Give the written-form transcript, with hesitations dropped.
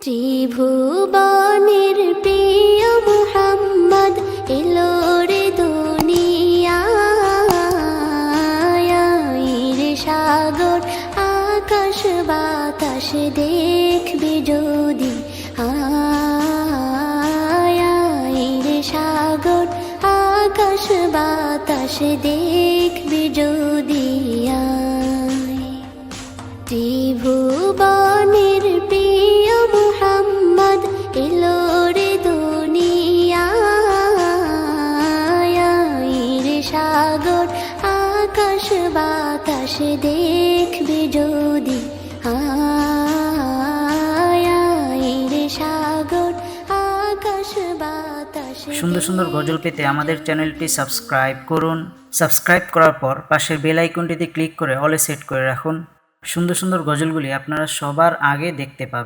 ত্রিভুবনের প্রিয় মুহাম্মদ এলো রে দুনিয়ায় রে সাগর আকাশ বাতাস দেখবি যদি রে সাগর আকাশ বাতাস দেখবি যদি ত্রিভুবনের প্রিয় মুহাম্মদ এলো রে দুনিয়ায় রে সাগর আকাশ বাতাস দেখবি যদি রে সাগর আকাশ বাতাস। সুন্দর সুন্দর গজল পেতে আমাদের চ্যানেলটি সাবস্ক্রাইব করুন। সাবস্ক্রাইব করার পর পাশের বেল আইকনটিতে ক্লিক করে অলে সেট করে রাখুন। সুন্দর সুন্দর গজলগুলি আপনারা সবার আগে দেখতে পাবেন।